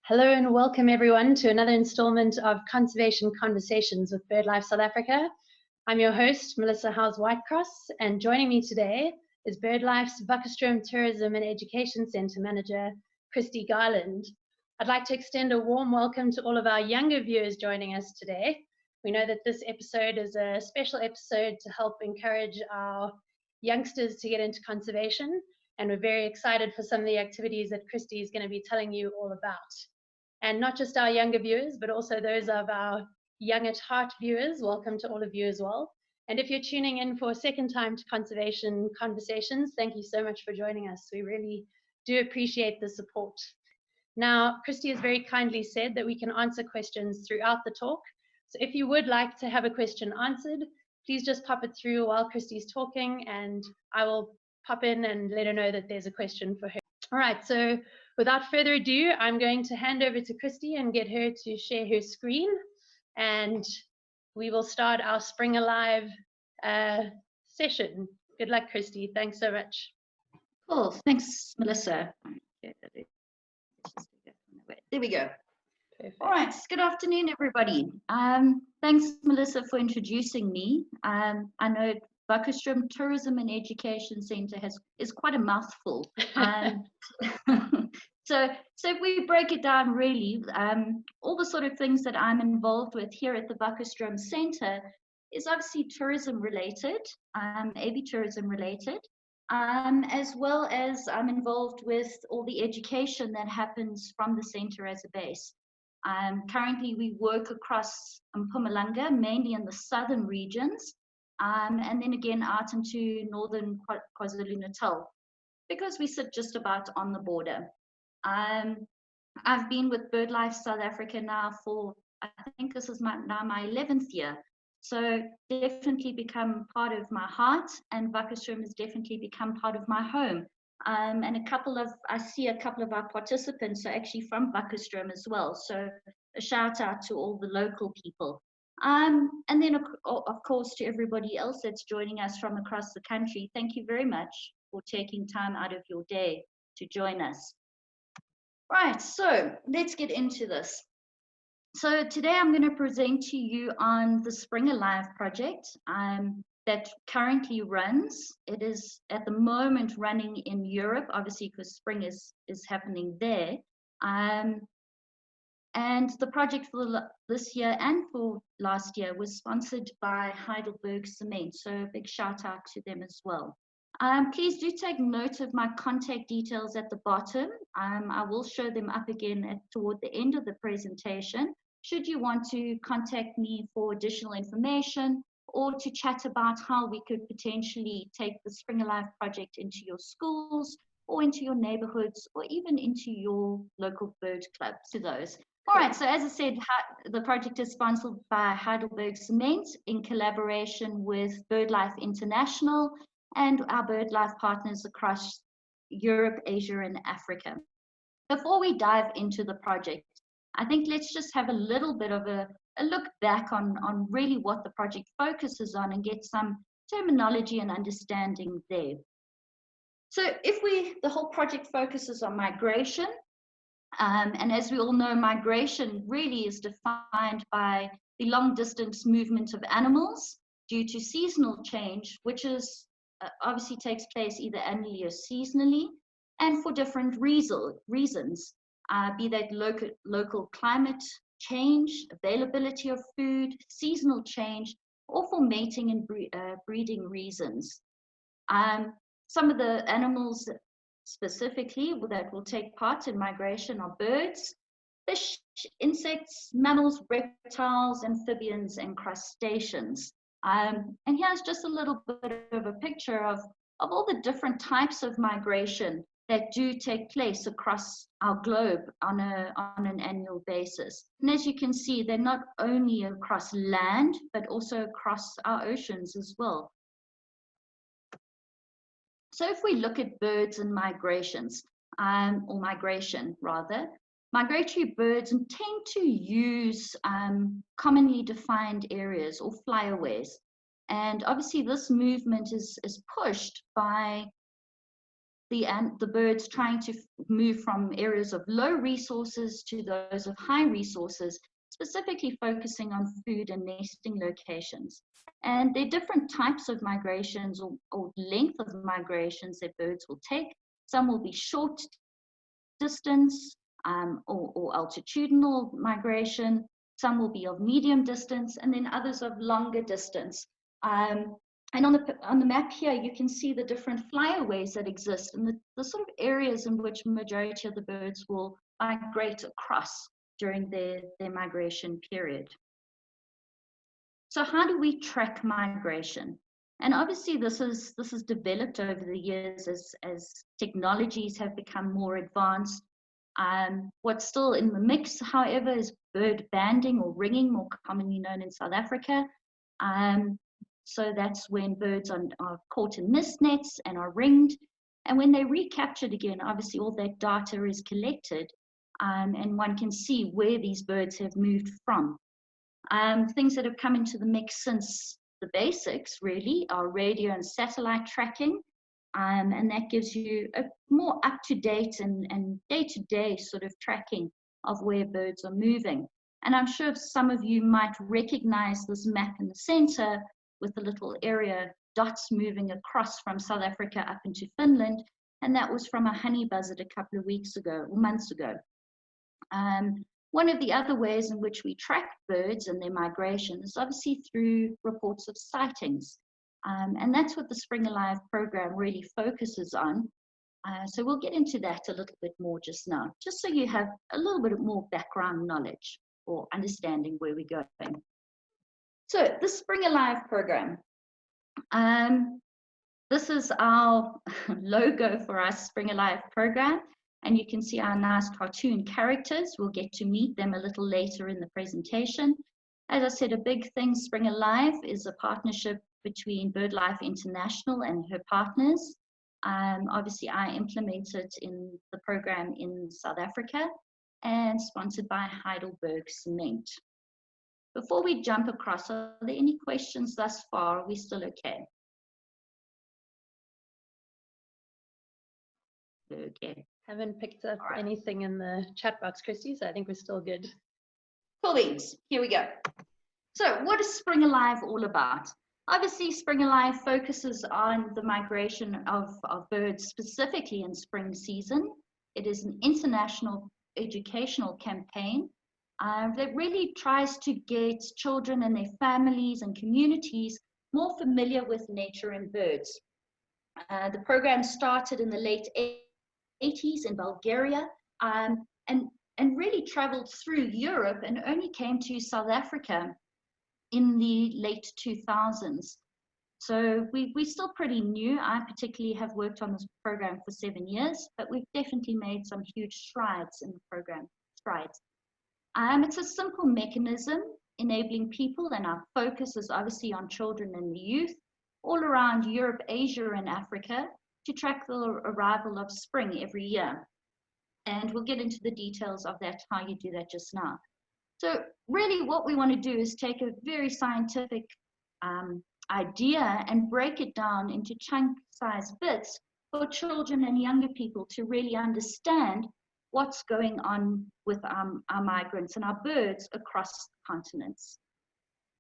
Hello and welcome everyone to another installment of Conservation Conversations with BirdLife South Africa. I'm your host, Melissa Howes-Whitecross, and joining me today is BirdLife's Wackerstroom Tourism and Education Centre Manager, Kristi Garland. I'd like to extend a warm welcome to all of our younger viewers joining us today. We know that this episode is a special episode to help encourage our youngsters to get into conservation, and we're very excited for some of the activities that Kristi is going to be telling you all about. And not just our younger viewers, but also those of our young at heart viewers. Welcome to all of you as well. And if you're tuning in for a second time to Conservation Conversations, thank you so much for joining us. We really do appreciate the support. Now, Kristi has very kindly said that we can answer questions throughout the talk. So if you would like to have a question answered, please just pop it through while Kristi's talking, and I will pop in and let her know that there's a question for her. All right, so without further ado, I'm going to hand over to Kristi and get her to share her screen, and we will start our Spring Alive session. Good luck, Kristi. Thanks so much. Cool. Thanks, Melissa. There we go. Perfect. All right. Good afternoon, everybody. Thanks, Melissa, for introducing me. I know Wackerstroom Tourism and Education Centre is quite a mouthful. So if we break it down really, all the sort of things that I'm involved with here at the Wackerstroom Centre is obviously tourism related, AV tourism related, as well as I'm involved with all the education that happens from the centre as a base. Currently we work across Mpumalanga, mainly in the southern regions, and then again out into northern KwaZulu-Natal, because we sit just about on the border. I've been with BirdLife South Africa now for, I think this is now my 11th year. So definitely become part of my heart, and Wackerstroom has definitely become part of my home. And I see a couple of our participants are actually from Wackerstroom as well. So a shout out to all the local people. And then of course to everybody else that's joining us from across the country. Thank you very much for taking time out of your day to join us. Right, so let's get into this. So today I'm going to present to you on the Spring Alive project that currently runs. It is at the moment running in Europe, obviously because spring is happening there. And the project for this year and for last year was sponsored by Heidelberg Cement. So a big shout out to them as well. Please do take note of my contact details at the bottom. I will show them up again toward the end of the presentation, should you want to contact me for additional information or to chat about how we could potentially take the Spring Alive project into your schools or into your neighborhoods or even into your local bird clubs, to those. All right, so as I said, the project is sponsored by Heidelberg Cement in collaboration with BirdLife International and our BirdLife partners across Europe, Asia, and Africa. Before we dive into the project, I think let's just have a little bit of a look back on really what the project focuses on and get some terminology and understanding there. So the whole project focuses on migration, and as we all know, migration really is defined by the long distance movement of animals due to seasonal change, which is obviously takes place either annually or seasonally, and for different reasons, be that local climate change, availability of food, seasonal change, or for mating and breeding reasons. Some of the animals specifically that will take part in migration are birds, fish, insects, mammals, reptiles, amphibians, and crustaceans. And here's just a little bit of a picture of all the different types of migration that do take place across our globe on an annual basis. And as you can see, they're not only across land, but also across our oceans as well. So if we look at birds and migrations, or migration rather, migratory birds tend to use commonly defined areas or flyaways. And obviously this movement is pushed by the birds trying to move from areas of low resources to those of high resources, specifically focusing on food and nesting locations. And there are different types of migrations or length of migrations that birds will take. Some will be short distance or altitudinal migration. Some will be of medium distance, and then others of longer distance. And on the map here, you can see the different flyaways that exist and the sort of areas in which majority of the birds will migrate across during their migration period. So how do we track migration? And obviously this is developed over the years as technologies have become more advanced. What's still in the mix, however, is bird banding or ringing, more commonly known in South Africa. So that's when birds are caught in mist nets and are ringed. And when they're recaptured again, obviously all that data is collected and one can see where these birds have moved from. Things that have come into the mix since the basics really are radio and satellite tracking. And that gives you a more up-to-date and day-to-day sort of tracking of where birds are moving. And I'm sure some of you might recognize this map in the center with the little area dots moving across from South Africa up into Finland. And that was from a honey buzzard a couple of weeks ago, or months ago. One of the other ways in which we track birds and their migration is obviously through reports of sightings. And that's what the Spring Alive program really focuses on. So we'll get into that a little bit more just now, just so you have a little bit more background knowledge or understanding where we're going. So the Spring Alive program. This is our logo for our Spring Alive program. And you can see our nice cartoon characters. We'll get to meet them a little later in the presentation. As I said, a big thing, Spring Alive, is a partnership between BirdLife International and her partners. Obviously, I implemented in the program in South Africa and sponsored by Heidelberg Cement. Before we jump across, are there any questions thus far? Are we still okay? Okay. Haven't picked up anything in the chat box, Kristi, so I think we're still good. Cool beans. Here we go. So what is Spring Alive all about? Obviously, Spring Alive focuses on the migration of birds specifically in spring season. It is an international educational campaign that really tries to get children and their families and communities more familiar with nature and birds. The program started in the late 80s in Bulgaria and really traveled through Europe and only came to South Africa in the late 2000s. So we're still pretty new. I particularly have worked on this program for 7 years, but we've definitely made some huge strides in the program. It's a simple mechanism enabling people, and our focus is obviously on children and the youth all around Europe, Asia, and Africa to track the arrival of spring every year. And we'll get into the details of that, how you do that just now. So really what we want to do is take a very scientific idea and break it down into chunk-sized bits for children and younger people to really understand what's going on with our migrants and our birds across continents.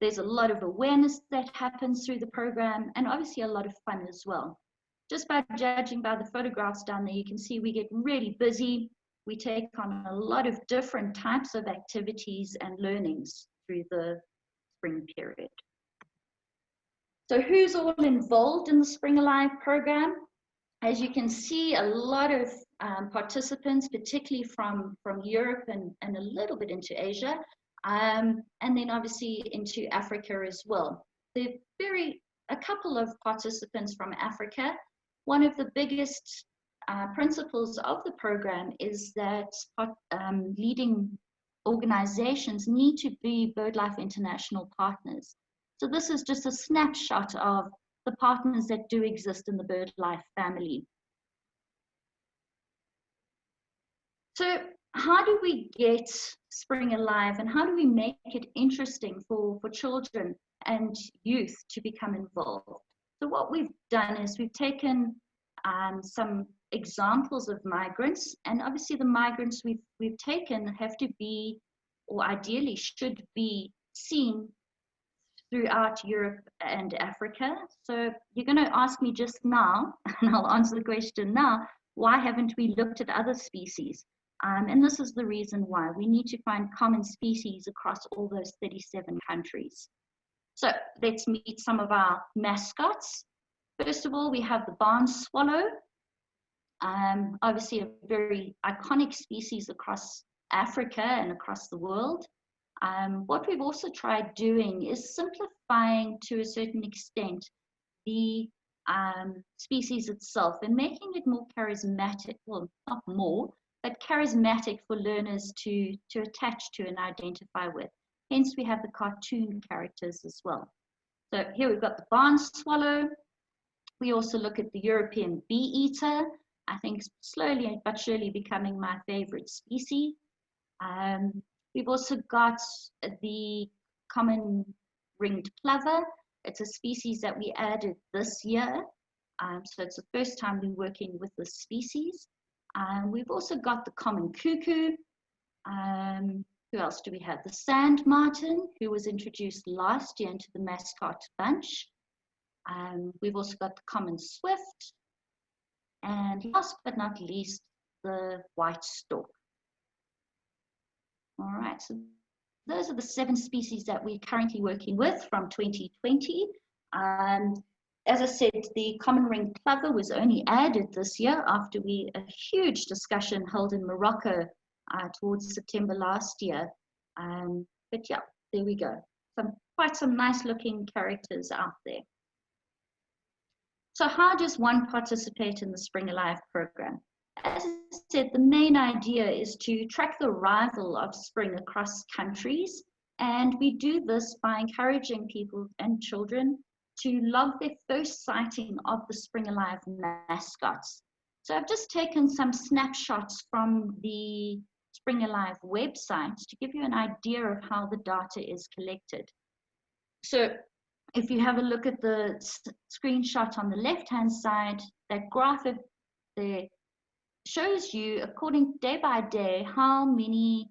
There's a lot of awareness that happens through the program and obviously a lot of fun as well. Just by judging by the photographs down there, you can see we get really busy. We take on a lot of different types of activities and learnings through the spring period. So who's all involved in the Spring Alive program? As you can see, a lot of participants, particularly from Europe and a little bit into Asia, and then obviously into Africa as well. There are a couple of participants from Africa. One of the biggest principles of the program is that leading organizations need to be BirdLife International partners. So this is just a snapshot of the partners that do exist in the BirdLife family. So how do we get Spring Alive and how do we make it interesting for children and youth to become involved? So what we've done is we've taken some examples of migrants, and obviously the migrants we've taken have to be, or ideally should be, seen throughout Europe and Africa. So you're going to ask me just now, and I'll answer the question now, why haven't we looked at other species? And this is the reason why. We need to find common species across all those 37 countries. So let's meet some of our mascots. First of all, we have the barn swallow. Obviously a very iconic species across Africa and across the world. What we've also tried doing is simplifying to a certain extent the species itself and making it more charismatic, well, not more, but charismatic for learners to attach to and identify with. Hence, we have the cartoon characters as well. So here we've got the barn swallow. We also look at the European bee-eater. I think slowly but surely becoming my favorite species. We've also got the common ringed plover. It's a species that we added this year. So it's the first time we're working with this species. We've also got the common cuckoo. Who else do we have? The sand martin, who was introduced last year into the mascot bunch. We've also got the common swift. And last but not least, the white stork. All right, so those are the 7 species that we're currently working with from 2020. As I said, the common ringed plover was only added this year after a huge discussion held in Morocco towards September last year. But yeah, there we go. Quite some nice looking characters out there. So how does one participate in the Spring Alive program? As I said, the main idea is to track the arrival of spring across countries, and we do this by encouraging people and children to log their first sighting of the Spring Alive mascots. So I've just taken some snapshots from the Spring Alive website to give you an idea of how the data is collected. So if you have a look at the screenshot on the left-hand side, that graph there shows you, according day by day, how many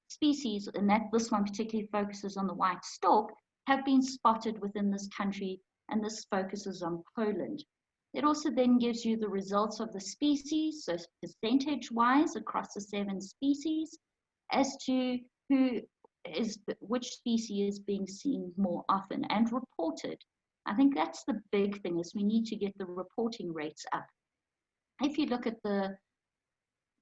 species, and this one particularly focuses on the white stork, have been spotted within this country, and this focuses on Poland. It also then gives you the results of the species, so percentage-wise across the 7 species, as to which species is being seen more often and reported. I think that's the big thing, is we need to get the reporting rates up. If you look at the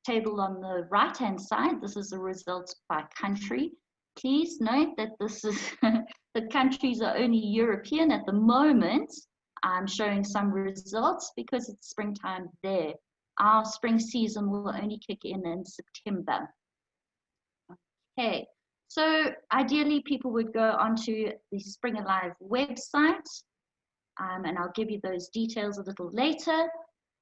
table on the right-hand side, this is the results by country. Please note that this is the countries are only European at the moment. I'm showing some results because it's springtime there. Our spring season will only kick in September. Okay, so ideally people would go onto the Spring Alive website, and I'll give you those details a little later,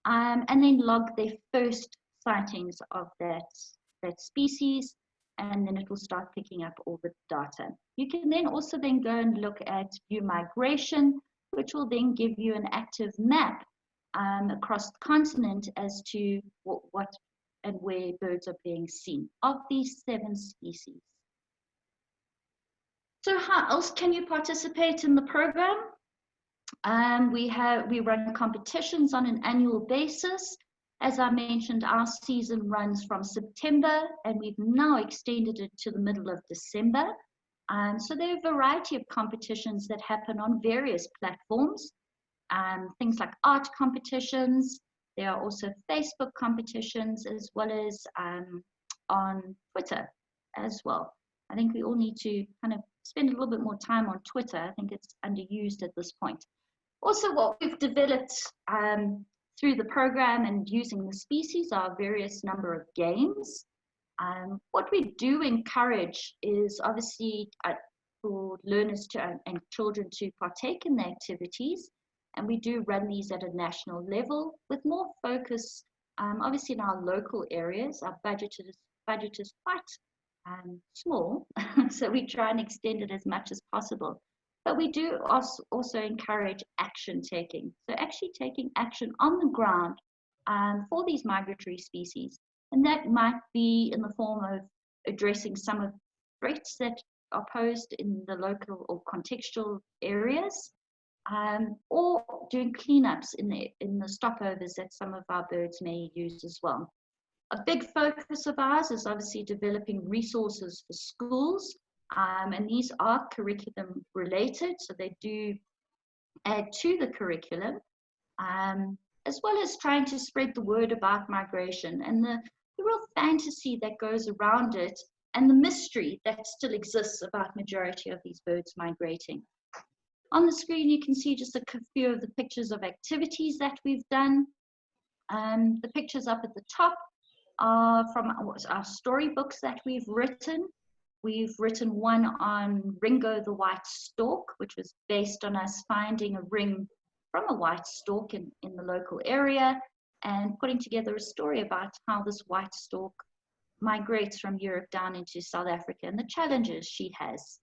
and then log their first sightings of that species, and then it will start picking up all the data. You can then also then go and look at view migration, which will then give you an active map across the continent as to what and where birds are being seen of these 7 species. So how else can you participate in the program? We run competitions on an annual basis. As I mentioned, our season runs from September, and we've now extended it to the middle of December. So there are a variety of competitions that happen on various platforms, things like art competitions. There are also Facebook competitions, as well as on Twitter as well. I think we all need to kind of spend a little bit more time on Twitter. I think it's underused at this point. Also, what we've developed through the program and using the species are various number of games. What we do encourage is obviously for learners and children to partake in the activities, and we do run these at a national level with more focus obviously in our local areas. Our budget is quite small, so we try and extend it as much as possible. But we do also encourage action taking. So actually taking action on the ground for these migratory species. And that might be in the form of addressing some of threats that are posed in the local or contextual areas, or doing cleanups in the stopovers that some of our birds may use as well. A big focus of ours is obviously developing resources for schools, and these are curriculum related, so they do add to the curriculum, as well as trying to spread the word about migration and the real fantasy that goes around it and the mystery that still exists about majority of these birds migrating. On the screen, you can see just a few of the pictures of activities that we've done. The pictures up at the top are from our storybooks that we've written. We've written one on Ringo the white stork, which was based on us finding a ring from a white stork in the local area and putting together a story about how this white stork migrates from Europe down into South Africa and the challenges she has.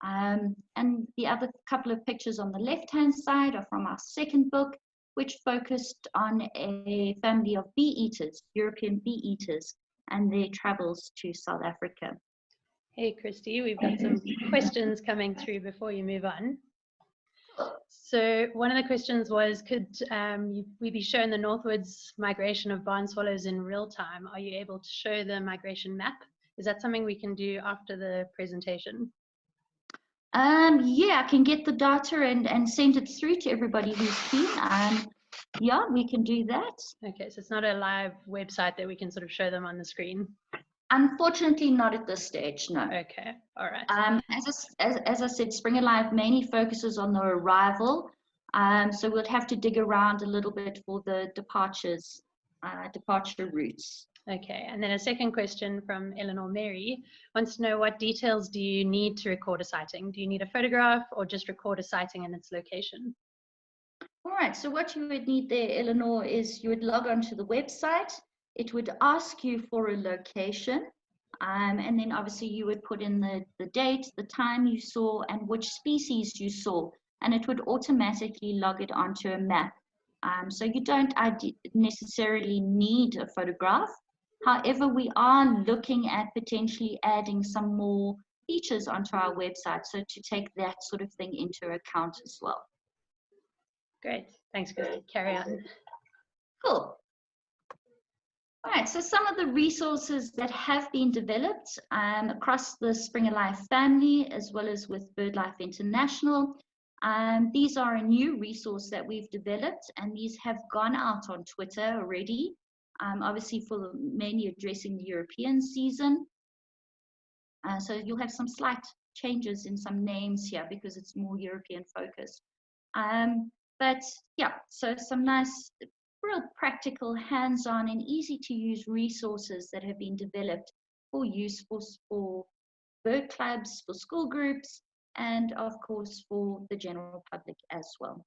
And the other couple of pictures on the left-hand side are from our second book, which focused on a family of bee-eaters, European bee-eaters, and their travels to South Africa. Hey, Kristi, we've got some questions coming through before you move on. So one of the questions was, could we be shown the northwards migration of barn swallows in real time? Are you able to show the migration map? Is that something we can do after the presentation? Yeah, I can get the data and send it through to everybody who's keen. Yeah, we can do that. Okay, so it's not a live website that we can sort of show them on the screen? Unfortunately, not at this stage, no. Okay, all right. As I said, Spring Alive mainly focuses on the arrival, so we'll have to dig around a little bit for the departure routes. Okay, and then a second question from Eleanor Mary wants to know, what details do you need to record a sighting? Do you need a photograph or just record a sighting and its location? All right, so what you would need there, Eleanor, is you would log onto the website. It would ask you for a location, and then obviously you would put in the date, the time you saw, and which species you saw, and it would automatically log it onto a map. So you don't necessarily need a photograph. However, we are looking at potentially adding some more features onto our website, so to take that sort of thing into account as well. Great, thanks, Kristi. Carry on. Cool. All right, so some of the resources that have been developed across the Spring Alive family, as well as with BirdLife International. These are a new resource that we've developed, and these have gone out on Twitter already, obviously for mainly addressing the European season. So you'll have some slight changes in some names here because it's more European focused. But yeah, so some nice, real practical, hands-on and easy to use resources that have been developed for use for bird clubs, for school groups, and of course for the general public as well.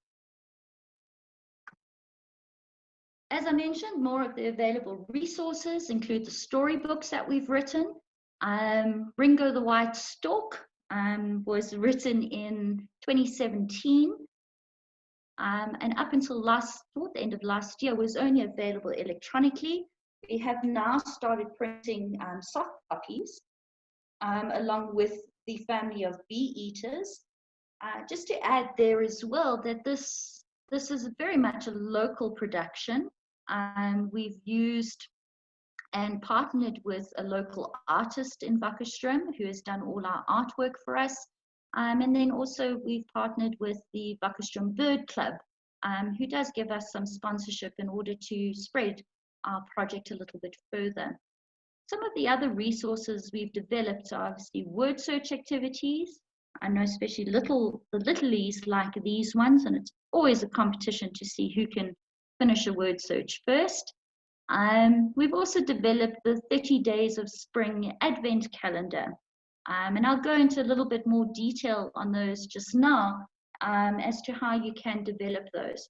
As I mentioned, more of the available resources include the storybooks that we've written. Ringo the White Stork was written in 2017. And up until toward the end of last year was only available electronically. We have now started printing soft copies along with the family of bee eaters. Just to add there as well that this is very much a local production. We've used and partnered with a local artist in Vakkerstrom who has done all our artwork for us. And then also we've partnered with the Vakkerstrom Bird Club, who does give us some sponsorship in order to spread our project a little bit further. Some of the other resources we've developed are obviously word search activities. I know especially the littlies like these ones, and it's always a competition to see who can finish a word search first. We've also developed the 30 Days of Spring Advent Calendar. And I'll go into a little bit more detail on those just now as to how you can develop those.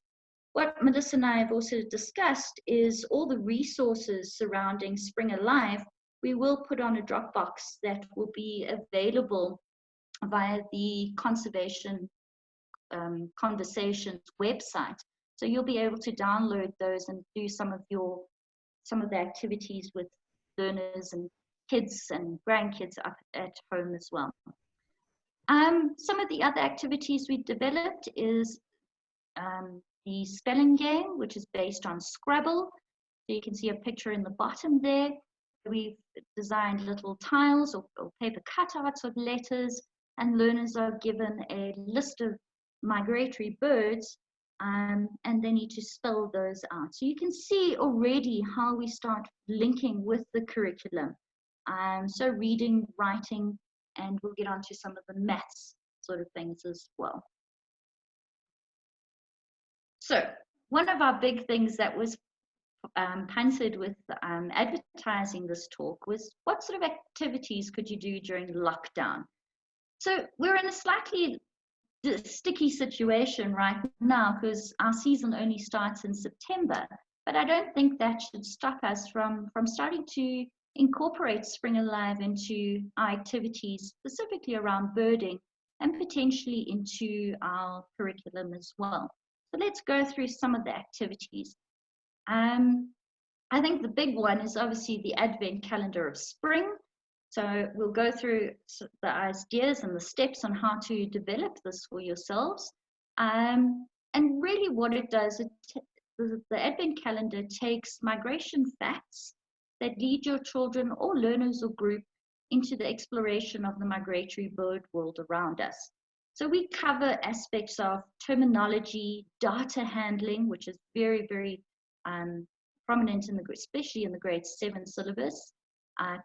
What Melissa and I have also discussed is all the resources surrounding Spring Alive we will put on a Dropbox that will be available via the Conservation Conversations website. So you'll be able to download those and do some of the activities with learners and kids and grandkids up at home as well. Some of the other activities we developed is the spelling game, which is based on Scrabble. So you can see a picture in the bottom there. We've designed little tiles or paper cutouts of letters, and learners are given a list of migratory birds, and they need to spell those out. So you can see already how we start linking with the curriculum. So reading, writing, and we'll get onto some of the maths sort of things as well. So one of our big things that was punted with advertising this talk was, what sort of activities could you do during lockdown? So we're in a slightly sticky situation right now because our season only starts in September, but I don't think that should stop us from starting to incorporate Spring Alive into our activities, specifically around birding, and potentially into our curriculum as well. So let's go through some of the activities. I think the big one is obviously the Advent calendar of spring. So we'll go through the ideas and the steps on how to develop this for yourselves. And really what it does, the Advent calendar takes migration facts that lead your children or learners or group into the exploration of the migratory bird world around us. So we cover aspects of terminology, data handling, which is very, very prominent especially in the grade 7 syllabus,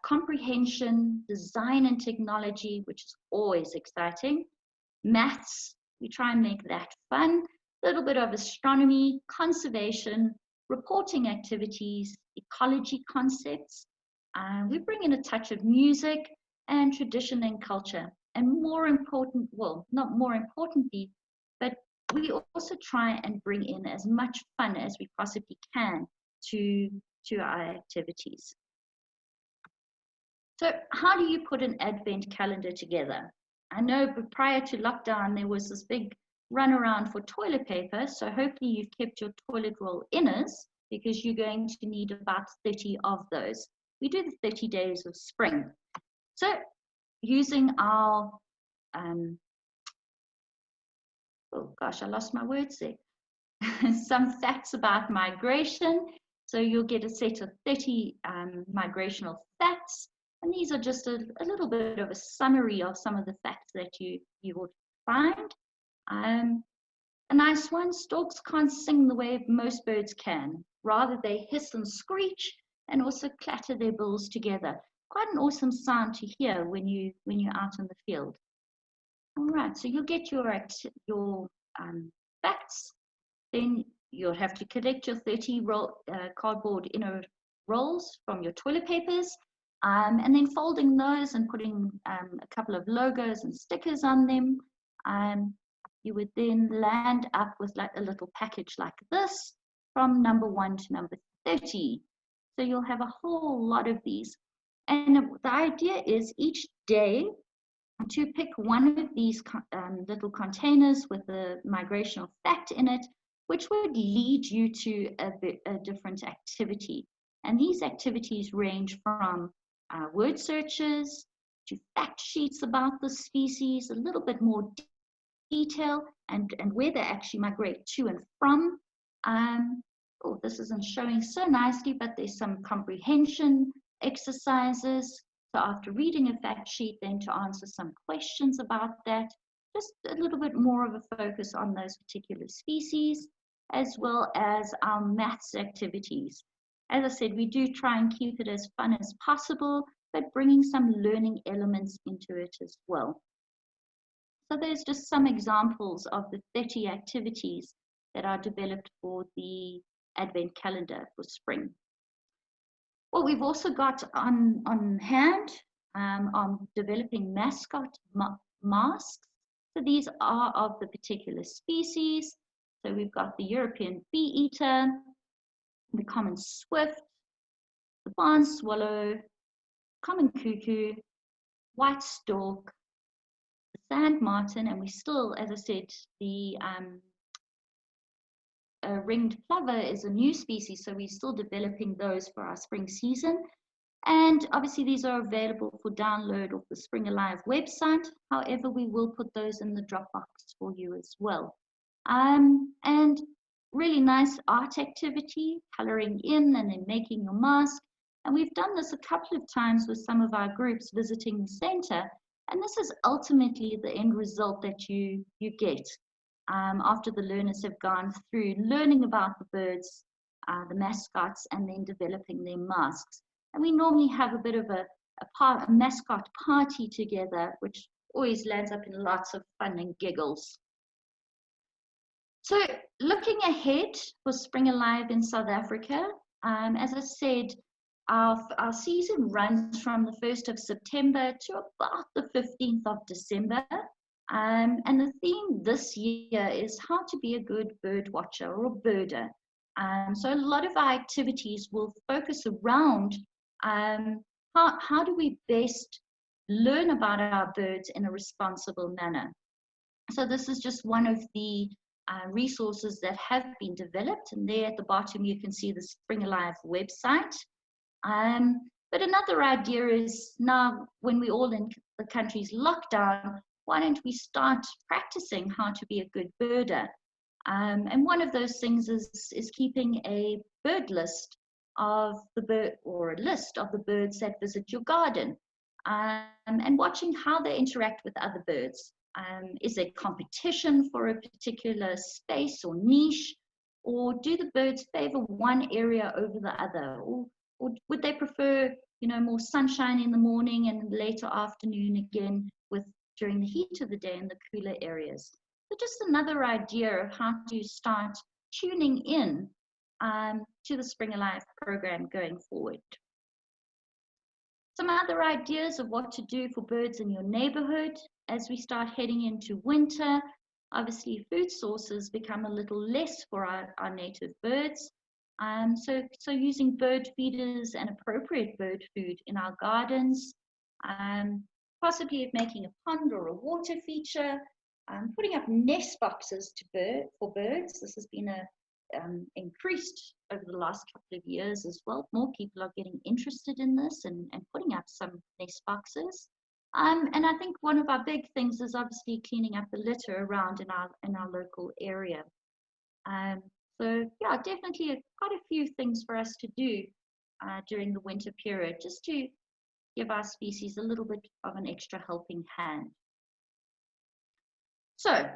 comprehension, design and technology, which is always exciting, maths, we try and make that fun, a little bit of astronomy, conservation, reporting activities, ecology concepts. We bring in a touch of music and tradition and culture. And more important, well, not more importantly, but we also try and bring in as much fun as we possibly can to our activities. So how do you put an Advent calendar together? I know prior to lockdown, there was this big run around for toilet paper. So hopefully you've kept your toilet roll inners, because you're going to need about 30 of those. We do the 30 days of spring. So using our, oh gosh, I lost my words there. Some facts about migration. So you'll get a set of 30 migrational facts. And these are just a little bit of a summary of some of the facts that you will find. A nice one, storks can't sing the way most birds can. Rather, they hiss and screech and also clatter their bills together. Quite an awesome sound to hear when you're out in the field. All right, so you'll get your facts. Then you'll have to collect your 30 cardboard inner rolls from your toilet papers, and then folding those and putting a couple of logos and stickers on them. You would then land up with like a little package like this from number 1 to number 30. So you'll have a whole lot of these. And the idea is each day to pick one of these little containers with a migrational fact in it, which would lead you to a different activity. And these activities range from word searches to fact sheets about the species, a little bit more detail, and where they actually migrate to and from. Oh, this isn't showing so nicely, but there's some comprehension exercises. So after reading a fact sheet, then to answer some questions about that, just a little bit more of a focus on those particular species, as well as our maths activities. As I said, we do try and keep it as fun as possible, but bringing some learning elements into it as well. So there's just some examples of the 30 activities that are developed for the Advent calendar for spring. What we've also got on hand on developing mascot masks. So these are of the particular species. So we've got the European bee-eater, the common swift, the barn swallow, common cuckoo, white stork, the sand martin, and we still, as I said, the ringed plover is a new species, so we're still developing those for our spring season. And obviously these are available for download off the Spring Alive website. However, we will put those in the Dropbox for you as well. And really nice art activity, coloring in and then making your mask. And we've done this a couple of times with some of our groups visiting the center. And this is ultimately the end result that you get after the learners have gone through learning about the birds, the mascots, and then developing their masks. And we normally have a bit of a mascot party together, which always lands up in lots of fun and giggles. So looking ahead for Spring Alive in South Africa, as I said, our season runs from the 1st of September to about the 15th of December. And the theme this year is how to be a good bird watcher or birder. So a lot of our activities will focus around how do we best learn about our birds in a responsible manner. So this is just one of the resources that have been developed, and there at the bottom you can see the Spring Alive website. But another idea is, now when we're all in the country's lockdown, why don't we start practicing how to be a good birder? And one of those things is keeping a bird list of the bird, or a list of the birds that visit your garden, and watching how they interact with other birds. Is there competition for a particular space or niche, or do the birds favor one area over the other, or would they prefer, more sunshine in the morning and later afternoon again during the heat of the day in the cooler areas? So just another idea of how to start tuning in to the Spring Alive program going forward. Some other ideas of what to do for birds in your neighborhood as we start heading into winter. Obviously, food sources become a little less for our native birds. So using bird feeders and appropriate bird food in our gardens, possibly making a pond or a water feature, putting up nest boxes for birds. This has been increased over the last couple of years as well. More people are getting interested in this and putting up some nest boxes. And I think one of our big things is obviously cleaning up the litter around in our local area. So yeah, definitely quite a few things for us to do during the winter period, just to give our species a little bit of an extra helping hand. So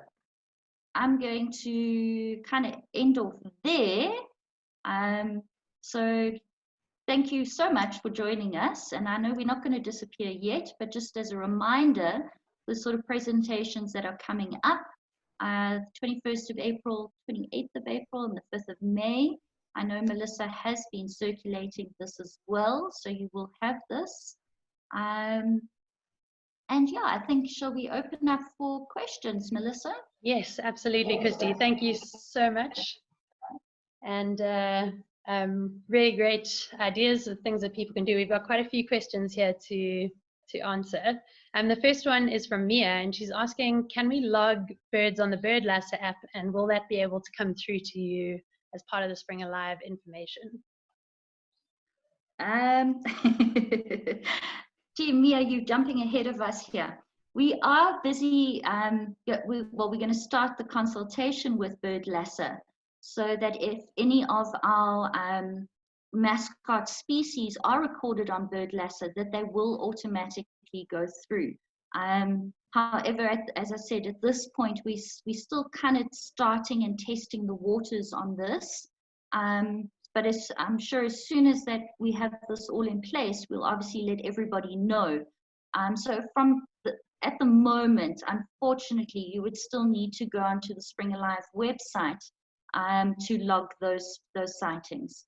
I'm going to kind of end off there. So thank you so much for joining us. And I know we're not going to disappear yet, but just as a reminder, the sort of presentations that are coming up, 21st of April, 28th of April, and the 5th of May. I know Melissa has been circulating this as well, so you will have this. And yeah, I think, shall we open up for questions, Melissa? Yes, absolutely, Kristi. Thank you so much. And really great ideas of things that people can do. We've got quite a few questions here to answer. The first one is from Mia, and she's asking, can we log birds on the BirdLife app, and will that be able to come through to you as part of the Spring Alive information? Gee, Mia, you're jumping ahead of us here. We are busy, we're going to start the consultation with BirdLife, so that if any of our mascot species are recorded on BirdLife, that they will automatically go through. However, as I said, at this point, we're still kind of starting and testing the waters on this. But I'm sure as soon as that we have this all in place, we'll obviously let everybody know. So at the moment, unfortunately, you would still need to go onto the Spring Alive website to log those sightings.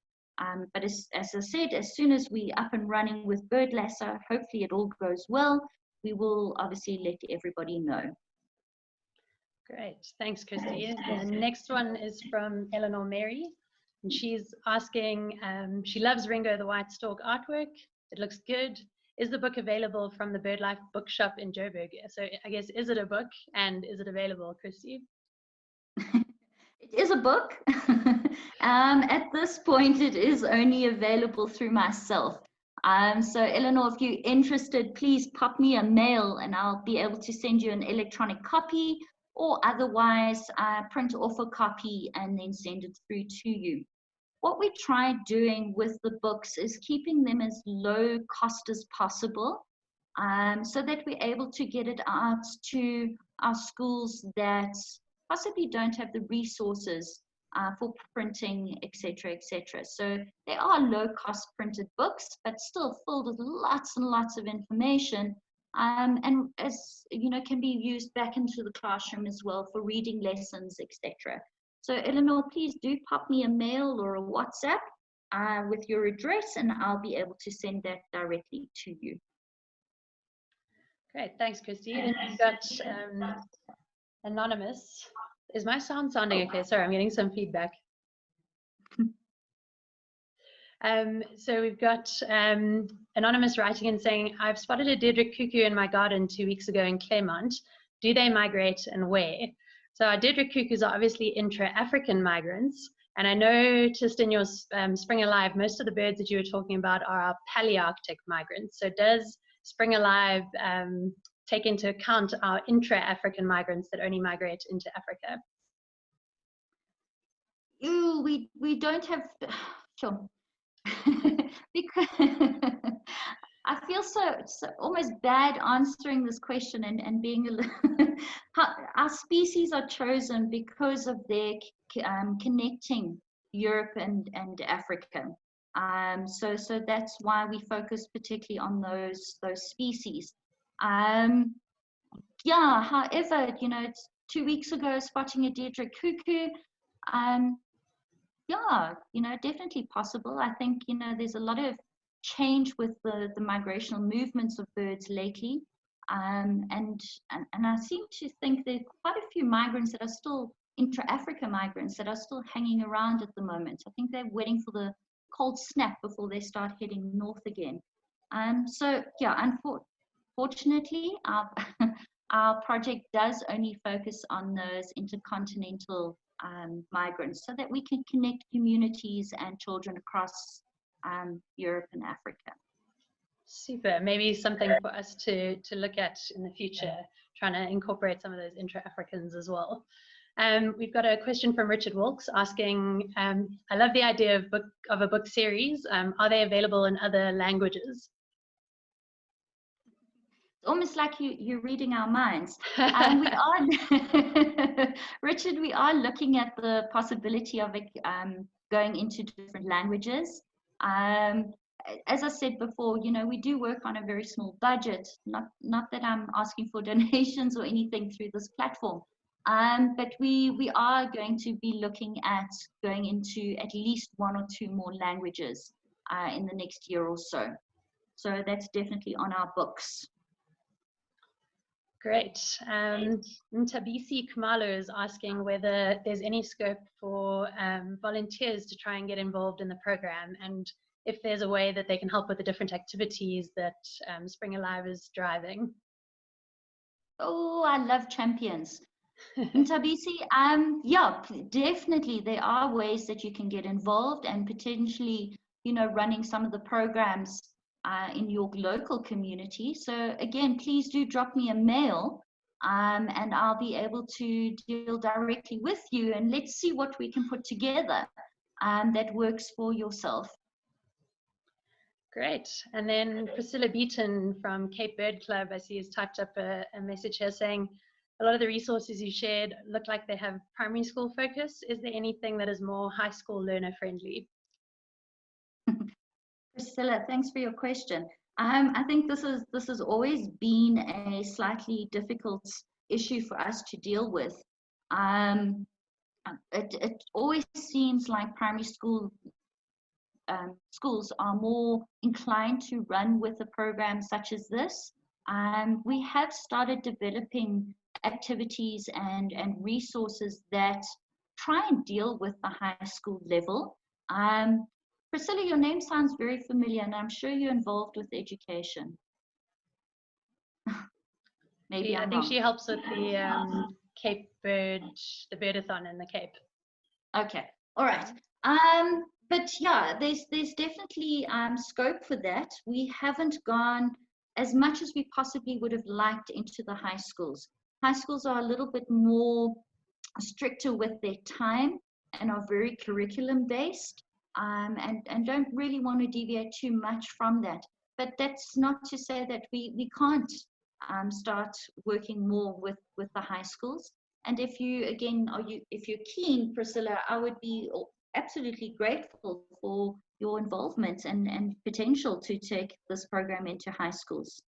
But as I said, as soon as we're up and running with BirdLife, hopefully it all goes well, we will obviously let everybody know. Great, thanks, Kristi. The next one is from Eleanor Mary, and she's asking, she loves Ringo the White Stork artwork. It looks good. Is the book available from the BirdLife bookshop in Joburg? So I guess, is it a book, and is it available, Kristi? It is a book. At this point, it is only available through myself. So Eleanor, if you're interested, please pop me a mail and I'll be able to send you an electronic copy, or otherwise print off a copy and then send it through to you. What we try doing with the books is keeping them as low cost as possible, so that we're able to get it out to our schools that possibly don't have the resources for printing, etc., etc. So they are low-cost printed books, but still filled with lots and lots of information, and as you know, can be used back into the classroom as well for reading lessons, etc. So Eleanor, please do pop me a mail or a WhatsApp with your address, and I'll be able to send that directly to you. Great, thanks, Kristi. Then we've got Anonymous. Is my sound sounding okay? Sorry, I'm getting some feedback. So we've got Anonymous writing and saying, I've spotted a Diedrich cuckoo in my garden 2 weeks ago in Claremont. Do they migrate and where? So our Diedrich cuckoos are obviously intra-African migrants. And I noticed in your Spring Alive, most of the birds that you were talking about are our Palearctic migrants. So does Spring Alive take into account our intra-African migrants that only migrate into Africa? Ooh, we don't have, sure. Because I feel so almost bad answering this question and being a little our species are chosen because of their connecting Europe and Africa. So that's why we focus particularly on those species. Yeah, however, you know, it's 2 weeks ago spotting a Diedrich cuckoo. Yeah, you know, definitely possible. I think, you know, there's a lot of change with the migrational movements of birds lately. And I seem to think there are quite a few migrants that are still intra-Africa migrants that are still hanging around at the moment. I think they're waiting for the cold snap before they start heading north again. So yeah, unfortunately, our project does only focus on those intercontinental migrants, so that we can connect communities and children across Europe and Africa. Super. Maybe something for us to look at in the future, trying to incorporate some of those intra-Africans as well. We've got a question from Richard Wilkes asking, I love the idea of a book series. Are they available in other languages? It's almost like you're reading our minds. We are, Richard, we are looking at the possibility of it going into different languages. As I said before, you know, we do work on a very small budget, not that I'm asking for donations or anything through this platform, but we are going to be looking at going into at least 1 or 2 more languages in the next year or so. So that's definitely on our books. Great. Tabisi Kumalo is asking whether there's any scope for volunteers to try and get involved in the program, and if there's a way that they can help with the different activities that Spring Alive is driving. Oh, I love champions. Tabisi, yeah, definitely there are ways that you can get involved and potentially, you know, running some of the programs in your local community. So again, please do drop me a mail and I'll be able to deal directly with you, and let's see what we can put together that works for yourself. Great. And then Priscilla Beaton from Cape Bird Club, I see, has typed up a message here saying, a lot of the resources you shared look like they have primary school focus. Is there anything that is more high school learner friendly? Priscilla, thanks for your question. I think this has always been a slightly difficult issue for us to deal with. It always seems like primary school schools are more inclined to run with a program such as this. We have started developing activities and resources that try and deal with the high school level. Priscilla, your name sounds very familiar, and I'm sure you're involved with education. Maybe I think wrong. she helps with the Cape Bird, the Birdathon in the Cape. Okay. All right. But yeah, there's definitely scope for that. We haven't gone as much as we possibly would have liked into the high schools. High schools are a little bit more stricter with their time and are very curriculum based, and don't really want to deviate too much from that. But that's not to say that we can't start working more with the high schools. And if you, again, if you're keen, Priscilla, I would be absolutely grateful for your involvement and potential to take this program into high schools.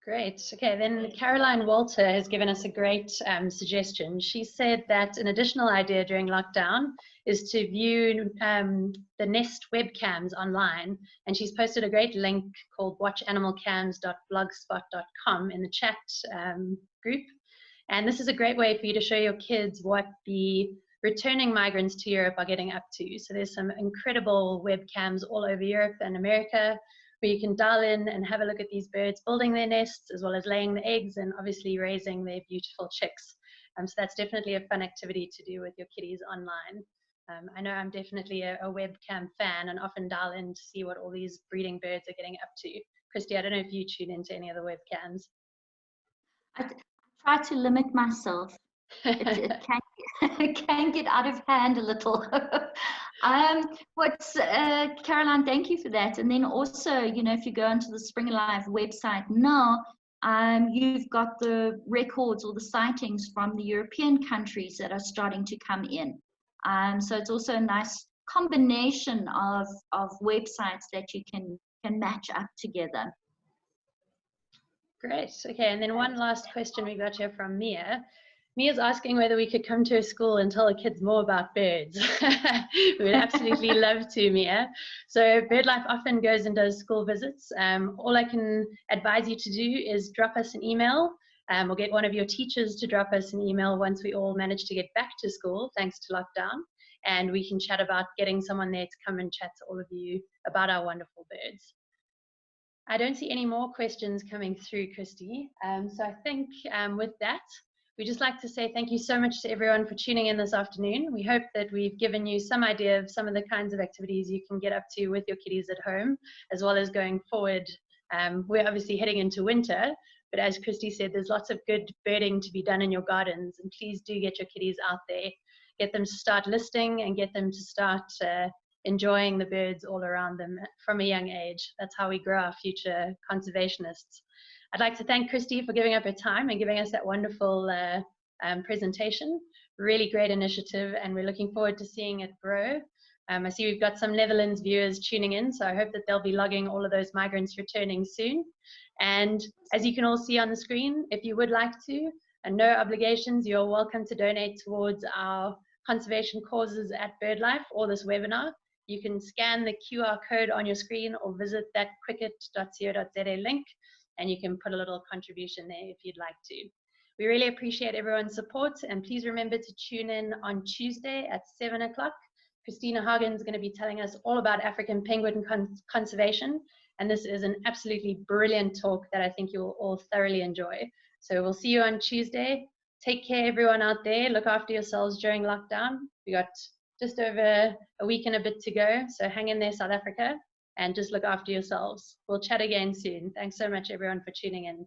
Great. Okay, then Caroline Walter has given us a great suggestion. She said that an additional idea during lockdown is to view the Nest webcams online, and she's posted a great link called watchanimalcams.blogspot.com in the chat group. And this is a great way for you to show your kids what the returning migrants to Europe are getting up to. So there's some incredible webcams all over Europe and America where you can dial in and have a look at these birds building their nests, as well as laying the eggs and obviously raising their beautiful chicks. So that's definitely a fun activity to do with your kiddies online. I know I'm definitely a webcam fan and often dial in to see what all these breeding birds are getting up to. Kristi, I don't know if you tune into any of the webcams. I try to limit myself. It can get out of hand a little. Caroline, thank you for that. And then also, if you go onto the Spring Alive website now, you've got the records or the sightings from the European countries that are starting to come in. So it's also a nice combination of websites that you can match up together. Great. Okay, and then one last question we got here from Mia. Mia's asking whether we could come to a school and tell the kids more about birds. We would absolutely love to, Mia. So BirdLife often goes and does school visits. All I can advise you to do is drop us an email, or get one of your teachers to drop us an email once we all manage to get back to school, thanks to lockdown. And we can chat about getting someone there to come and chat to all of you about our wonderful birds. I don't see any more questions coming through, Kristi. So I think with that, we'd just like to say thank you so much to everyone for tuning in this afternoon. We hope that we've given you some idea of some of the kinds of activities you can get up to with your kiddies at home, as well as going forward. We're obviously heading into winter, but as Kristi said, there's lots of good birding to be done in your gardens, and please do get your kiddies out there. Get them to start listing and get them to start enjoying the birds all around them from a young age. That's how we grow our future conservationists. I'd like to thank Kristi for giving up her time and giving us that wonderful presentation. Really great initiative, and we're looking forward to seeing it grow. I see we've got some Netherlands viewers tuning in, so I hope that they'll be logging all of those migrants returning soon. And as you can all see on the screen, if you would like to, and no obligations, you're welcome to donate towards our conservation causes at BirdLife or this webinar. You can scan the QR code on your screen or visit that cricket.co.za link, and you can put a little contribution there if you'd like to. We really appreciate everyone's support, and please remember to tune in on Tuesday at 7 o'clock. Christina Hagen is going to be telling us all about African penguin conservation, and this is an absolutely brilliant talk that I think you'll all thoroughly enjoy. So we'll see you on Tuesday. Take care, everyone out there. Look after yourselves during lockdown. We got just over a week and a bit to go, so hang in there, South Africa, and just look after yourselves. We'll chat again soon. Thanks so much, everyone, for tuning in.